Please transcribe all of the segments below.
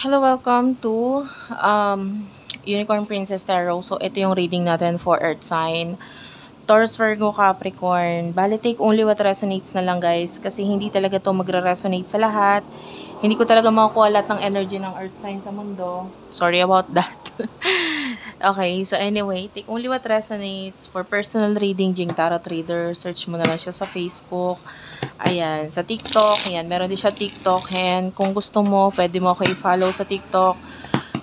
Hello, welcome to Unicorn Princess Tarot. So, ito yung reading natin for Earth sign. Taurus, Virgo, Capricorn. Bali, take only what resonates na lang, guys. Kasi hindi talaga to magre-resonate sa lahat. Hindi ko talaga makukuha lahat ng energy ng Earth sign sa mundo. Sorry about that. Okay, so anyway, take only what resonates. For personal reading, Jing Tarot Reader, search mo na lang siya sa Facebook. Ayan, sa TikTok. Ayan, meron din siya TikTok. And kung gusto mo, pwede mo ako i-follow sa TikTok.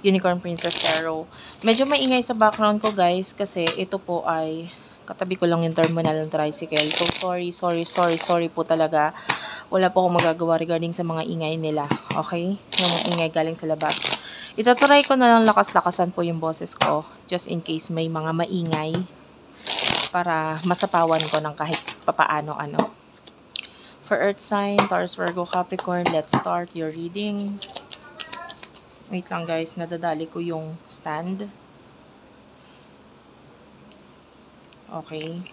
Unicorn Princess Tarot. Medyo maingay sa background ko, guys, kasi ito po ay katabi ko lang yung terminal ng tricycle. So, sorry po talaga. Wala po akong magagawa regarding sa mga ingay nila. Okay? Yung mga ingay galing sa labas. Itatry ko na lang lakas-lakasan po yung boses ko. Just in case may mga maingay. Para masapawan ko ng kahit papaano-ano. For Earth sign, Taurus, Virgo, Capricorn, let's start your reading. Wait lang, guys, nadadali ko yung stand. Okay.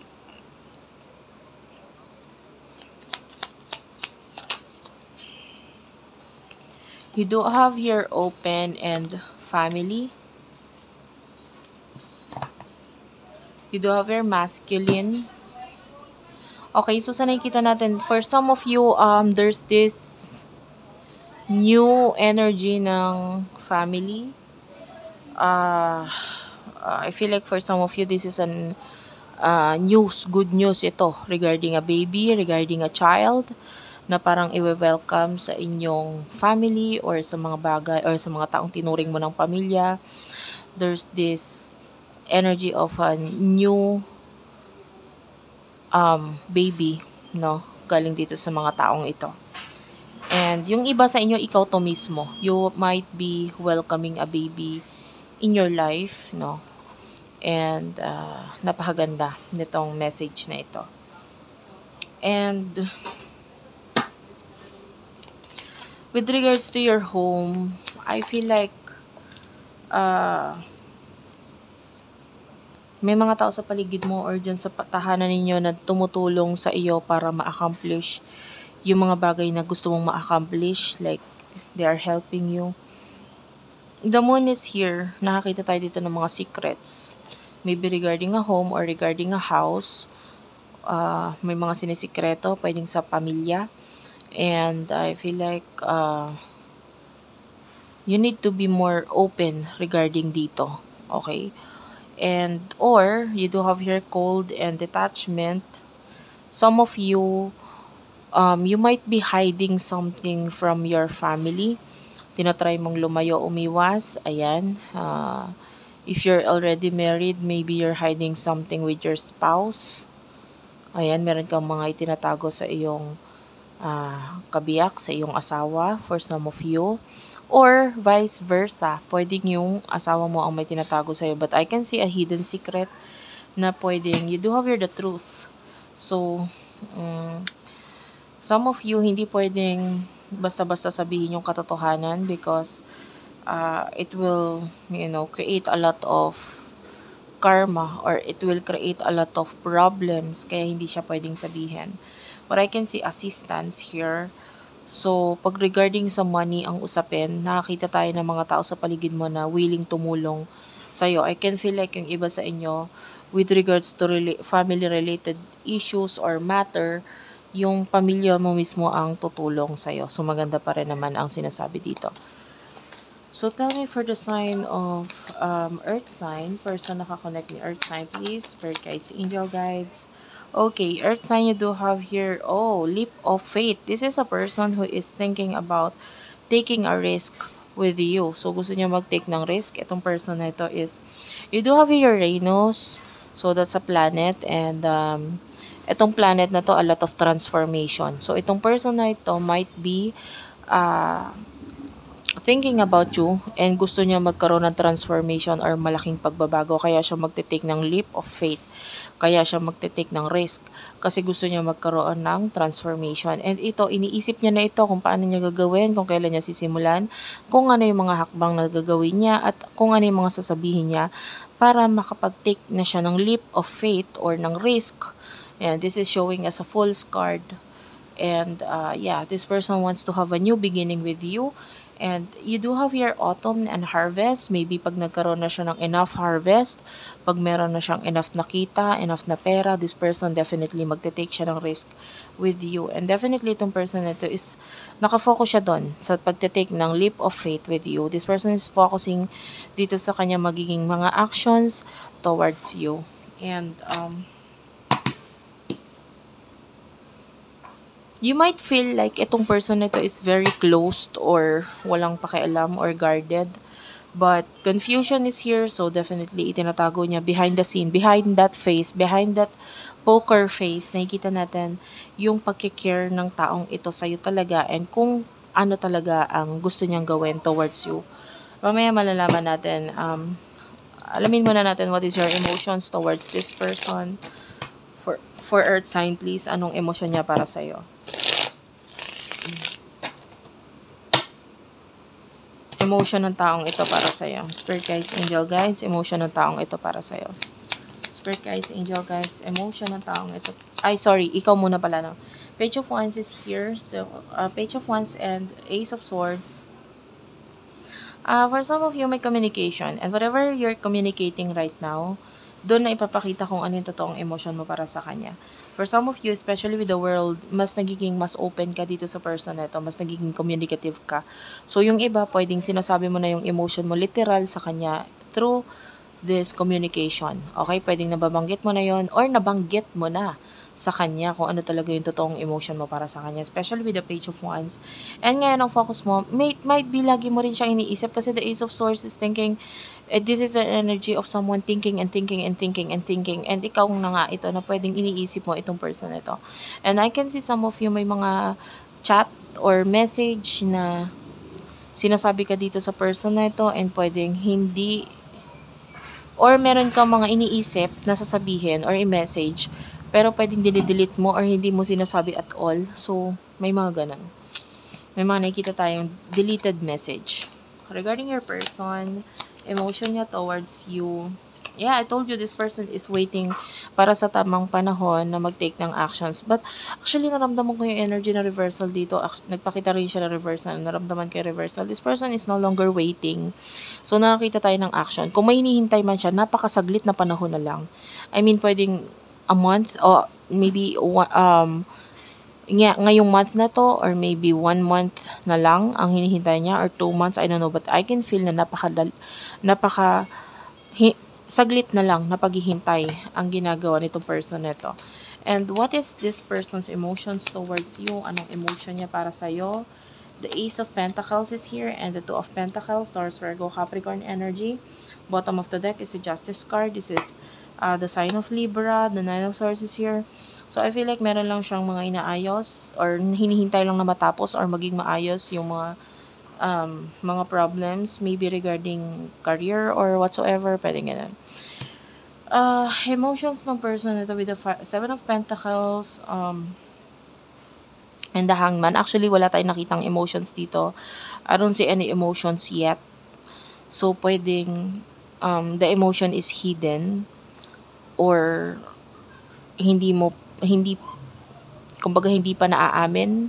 You do have here open and family. You do have your masculine. Okay, so sa nakikita natin, for some of you, there's this new energy ng family. I feel like for some of you, this is an good news ito regarding a baby, regarding a child na parang i-welcome sa inyong family or sa mga bagay or sa mga taong tinuring mo ng pamilya. There's this energy of a new baby, no? Galing dito sa mga taong ito. And yung iba sa inyo, ikaw to mismo. You might be welcoming a baby in your life, no? And napakaganda nitong message na ito. And with regards to your home, I feel like may mga tao sa paligid mo or dyan sa tahanan ninyo na tumutulong sa iyo para ma-accomplish yung mga bagay na gusto mong ma-accomplish. Like, they are helping you. The moon is here. Nakakita tayo dito ng mga secrets. Maybe regarding a home or regarding a house. May mga sinisikreto, pwedeng sa pamilya. And I feel like you need to be more open regarding dito. Okay? And or you do have your cold and detachment. Some of you you might be hiding something from your family. Tinatry mong lumayo, umiwas. Ayan. If you're already married, maybe you're hiding something with your spouse. Ayan, meron kang mga itinatago sa iyong kabiyak, sa iyong asawa, for some of you. Or vice versa, pwedeng yung asawa mo ang may tinatago sa'yo. But I can see a hidden secret na pwedeng, you do have the truth. So, some of you, hindi pwedeng basta-basta sabihin yung katotohanan because it will, create a lot of karma or it will create a lot of problems kaya hindi siya pwedeng sabihin. But I can see assistance here. So, pag regarding sa money ang usapin, nakakita tayo ng mga tao sa paligid mo na willing tumulong sa'yo. I can feel like yung iba sa inyo, with regards to family-related issues or matter, yung pamilya mo mismo ang tutulong sa'yo. So, maganda pa rin naman ang sinasabi dito. So, tell me for the sign of Earth sign, person nakakonect ni Earth sign, please. Spirit guides, angel guides. Okay, Earth sign, you do have here, leap of faith. This is a person who is thinking about taking a risk with you. So, gusto niya mag-take ng risk. Itong person na ito is, you do have your Uranus. So, that's a planet. And, itong planet na to, a lot of transformation. So, itong person na ito might be, thinking about you and gusto niya magkaroon ng transformation or malaking pagbabago kaya siya magte-take ng leap of faith. Kaya siya magte-take ng risk kasi gusto niya magkaroon ng transformation. And ito, iniisip niya na ito kung paano niya gagawin, kung kailan niya sisimulan, kung ano yung mga hakbang na gagawin niya at kung ano yung mga sasabihin niya para makapag-take na siya ng leap of faith or ng risk. And this is showing as a fool's card. And this person wants to have a new beginning with you. And you do have your autumn and harvest. Maybe pag nagkaroon na siya ng enough harvest, pag meron na siyang enough nakita, enough na pera, this person definitely magte-take siya ng risk with you. And definitely itong person na ito is nakafocus siya doon sa pagte-take ng leap of faith with you. This person is focusing dito sa kanya magiging mga actions towards you. And you might feel like itong person na ito is very closed or walang pakialam or guarded. But confusion is here, so definitely itinatago niya behind the scene, behind that face, behind that poker face, nakikita natin yung pagkikare ng taong ito sa'yo talaga and kung ano talaga ang gusto niyang gawin towards you. Mamaya malalaman natin, alamin muna natin what is your emotions towards this person. For earth sign, please, anong emosyon niya para sa'yo? Emotion ng taong ito para sa'yo. Spirit guides, angel guides, emotion ng taong ito para sa'yo. Spirit guides, angel guides, emotion ng taong ito. Ay, sorry, ikaw muna pala, no? Page of Wands is here. So, Page of Wands and Ace of Swords. For some of you, may communication. And whatever you're communicating right now, doon na ipapakita kung ano yung totoong emotion mo para sa kanya. For some of you, especially with the world, mas open ka dito sa person na ito, mas nagiging communicative ka. So, yung iba, pwedeng sinasabi mo na yung emotion mo literal sa kanya through this communication. Okay? Pwedeng nababanggit mo na yon or nabanggit mo na sa kanya kung ano talaga yung totoong emotion mo para sa kanya, especially with the Page of Wands. And ngayon, ang focus mo, might be lagi mo rin siyang iniisip kasi the Ace of Swords is thinking, this is the energy of someone thinking and thinking and thinking and thinking. And ikaw na nga ito na pwedeng iniisip mo itong person ito. And I can see some of you may mga chat or message na sinasabi ka dito sa person na ito and pwedeng hindi or meron kang mga iniisip na sasabihin or i-message pero pwedeng delete mo or hindi mo sinasabi at all. So, may mga ganun. May mga nakikita tayong deleted message. Regarding your person, emotion niya towards you. Yeah, I told you this person is waiting para sa tamang panahon na mag-take ng actions. But actually, naramdaman ko yung energy na reversal dito. Nagpakita rin siya na reversal. Naramdaman ko yung reversal. This person is no longer waiting. So, nakakita tayo ng action. Kung may hinihintay man siya, napakasaglit na panahon na lang. I mean, pwedeng a month or maybe ngayong month na to or maybe 1 month na lang ang hinihintay niya or 2 months, I don't know, but I can feel na saglit na lang na paghihintay ang ginagawa nitong person nito. And what is this person's emotions towards you? Anong emotion niya para sa'yo? The Ace of Pentacles is here and the Two of Pentacles, Taurus, Virgo, Capricorn energy. Bottom of the deck is the Justice card. This is the sign of Libra. The Nine of Swords is here. So, I feel like meron lang siyang mga inaayos or hinihintay lang na matapos or maging maayos yung mga problems, maybe regarding career or whatsoever, pwedeng ganun. Emotions ng person ito with the Seven of Pentacles, and the Hangman. Actually, wala tayong nakitang emotions dito. I don't see any emotions yet. So, pwedeng the emotion is hidden or kumbaga hindi pa naaamin.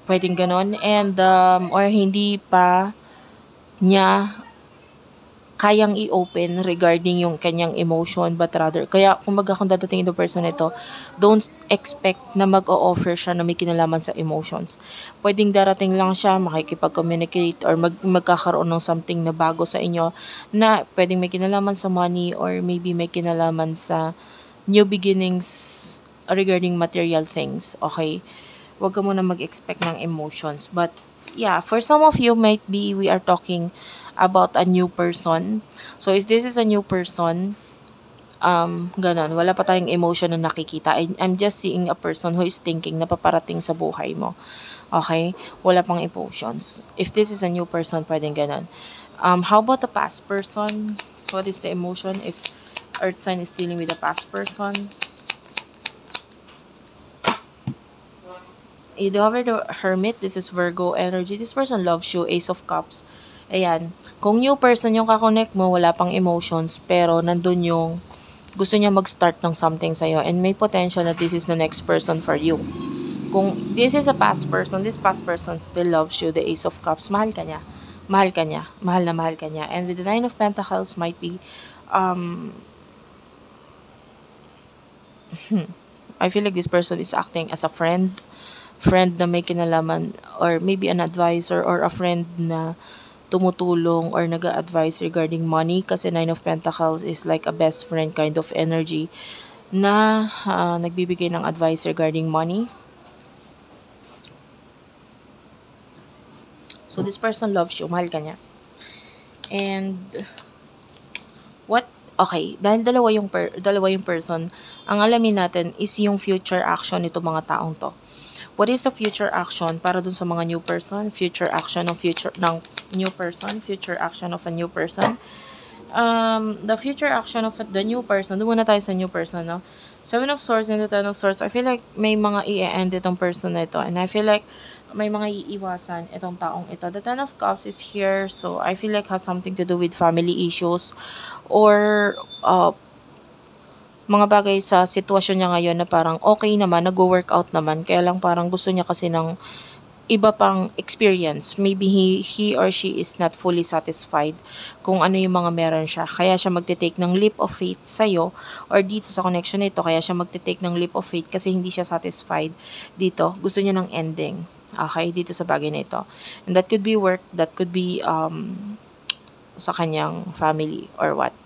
Pwedeng ganon. And, or hindi pa niya kayang i-open regarding yung kanyang emotion, but rather, kaya kumbaga kung dadating yung person ito, don't expect na mag-o-offer siya na may kinalaman sa emotions. Pwedeng darating lang siya, makikipag-communicate or magkakaroon ng something na bago sa inyo na pwedeng may kinalaman sa money or maybe may kinalaman sa new beginnings regarding material things, okay? Huwag ka muna mag-expect ng emotions. But, yeah, for some of you, might be we are talking about a new person. So, if this is a new person, ganun, wala pa tayong emotion na nakikita. I'm just seeing a person who is thinking na paparating sa buhay mo. Okay? Wala pang emotions. If this is a new person, pwedeng ganun. How about the past person? What is the emotion if Earth sign is dealing with a past person? You do have the Hermit. This is Virgo energy. This person loves you. Ace of Cups. Ayan. Kung new person yung kakonect mo, wala pang emotions, pero nandun yung gusto niya mag-start ng something sa'yo and may potential na this is the next person for you. Kung this is a past person, this past person still loves you, the Ace of Cups, mahal ka niya. Mahal ka niya. Mahal na mahal ka niya. And with the Nine of Pentacles might be, um, I feel like this person is acting as a friend na may kinalaman, or maybe an advisor, or a friend na tumutulong or nag-a-advise regarding money, kasi Nine of Pentacles is like a best friend kind of energy na nagbibigay ng advice regarding money. So this person loves you, mahal ka niya. And what, okay, dahil dalawa yung person, ang alamin natin is yung future action nito mga taong to. What is the future action para dun sa mga new person? Future action ng new person, future action of a new person. The future action of the new person, doon muna tayo sa new person, no? Seven of Swords and the Ten of Swords, I feel like may mga i-end itong person na ito, and I feel like may mga iiwasan itong taong ito. The Ten of Cups is here, so I feel like has something to do with family issues, or mga bagay sa sitwasyon niya ngayon na parang okay naman, nag-workout naman, kaya lang parang gusto niya kasi ng iba pang experience. Maybe he or she is not fully satisfied kung ano yung mga meron siya. Kaya siya magte-take ng leap of faith sa'yo, or dito sa connection nito, kaya siya magte-take ng leap of faith kasi hindi siya satisfied dito. Gusto niya ng ending. Okay? Dito sa bagay na ito. And that could be work, that could be sa kanyang family or what.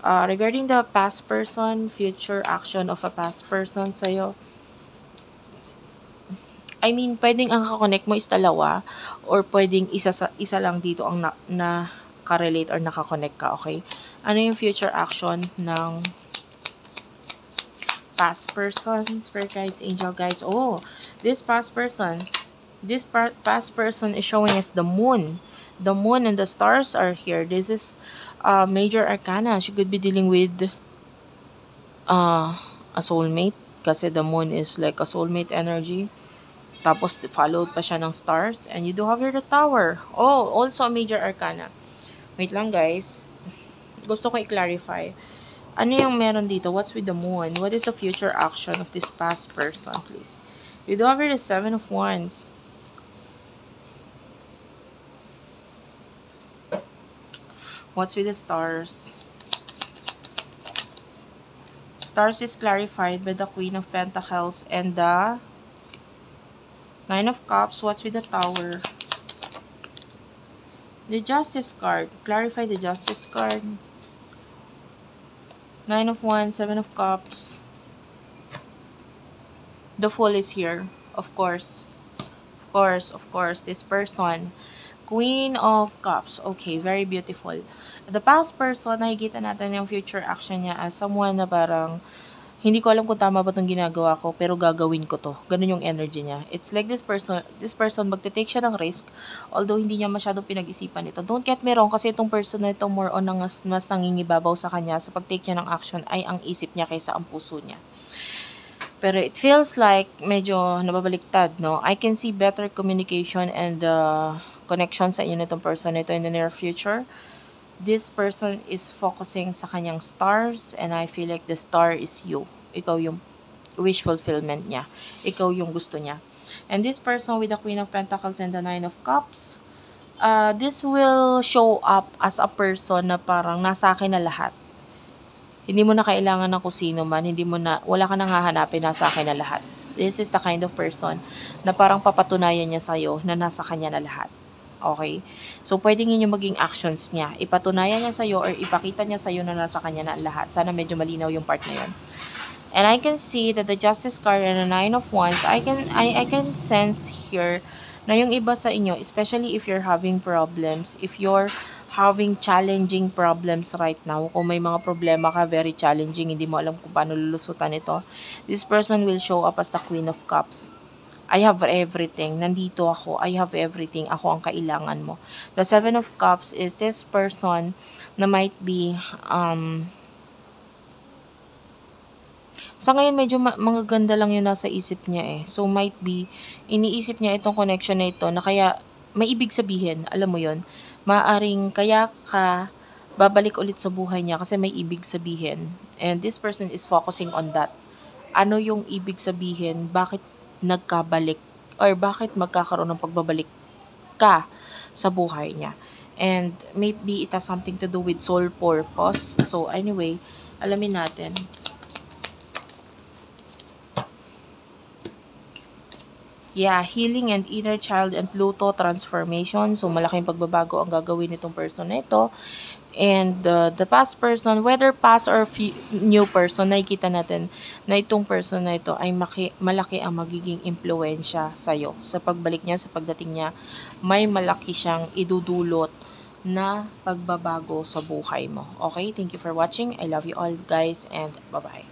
Regarding the past person, future action of a past person sa'yo, I mean, pwedeng ang kakonect mo is dalawa, or pwedeng isa lang dito ang na-relate or nakakonect ka, okay? Ano yung future action ng past person? Spirit guides, angel guides. Oh, this past person is showing us the moon. The moon and the stars are here. This is major arcana. She could be dealing with a soulmate, kasi the moon is like a soulmate energy. Tapos followed pa siya ng stars, and you do have here the Tower. Oh, also a major arcana. Wait lang guys, gusto ko i-clarify. Ano yung meron dito? What's with the moon? What is the future action of this past person, please? You do have here the Seven of Wands. What's with the stars? Stars is clarified by the Queen of Pentacles and the Nine of Cups. What's with the Tower? The Justice card. Clarify the Justice card. Nine of Wands, Seven of Cups. The Fool is here. Of course. Of course. This person. Queen of Cups. Okay, very beautiful. The past person, nakikita natin yung future action niya as someone na parang hindi ko alam kung tama ba itong ginagawa ko, pero gagawin ko to. Ganun yung energy niya. It's like this person magte-take siya ng risk, although hindi niya masyadong pinag-isipan ito. Don't get me wrong, kasi itong person na ito more on mas nangingibabaw sa kanya sa pag-take niya ng action ay ang isip niya kaysa ang puso niya. Pero it feels like medyo nababaliktad, no? I can see better communication and connection sa inyo nitong person nito in the near future. This person is focusing sa kanyang stars, and I feel like the star is you. Ikaw yung wish fulfillment niya. Ikaw yung gusto niya. And this person with the Queen of Pentacles and the Nine of Cups, this will show up as a person na parang nasa akin na lahat. Hindi mo na kailangan ng kusino man, wala ka nang hahanapin, nasa akin na lahat. This is the kind of person na parang papatunayan niya sa'yo na nasa kanya na lahat. Okay? So, pwedeng yun yung maging actions niya. Ipatunayan niya sa'yo or ipakita niya sa'yo na nasa kanya na lahat. Sana medyo malinaw yung part na yun. And I can see that the Justice card and the Nine of Wands, I can sense here na yung iba sa inyo, especially if you're having problems, if you're having challenging problems right now, kung may mga problema ka, very challenging, hindi mo alam kung paano lulusutan ito, this person will show up as the Queen of Cups. I have everything. Nandito ako. I have everything. Ako ang kailangan mo. The Seven of Cups is this person na might be, sa ngayon medyo mga ganda lang yung nasa isip niya eh. So might be, iniisip niya itong connection na ito na kaya may ibig sabihin. Alam mo yon, maaring kaya ka babalik ulit sa buhay niya kasi may ibig sabihin. And this person is focusing on that. Ano yung ibig sabihin? Bakit nagkabalik or bakit magkakaroon ng pagbabalik ka sa buhay niya. And maybe it has something to do with soul purpose. So anyway, alamin natin. Yeah, healing and inner child and Pluto transformation. So malaking pagbabago ang gagawin nitong person na ito. And the past person, whether past or new person, nakikita natin na itong person na ito ay malaki ang magiging impluensya sa'yo. Sa pagbalik niya, sa pagdating niya, may malaki siyang idudulot na pagbabago sa buhay mo. Okay? Thank you for watching. I love you all guys and bye-bye.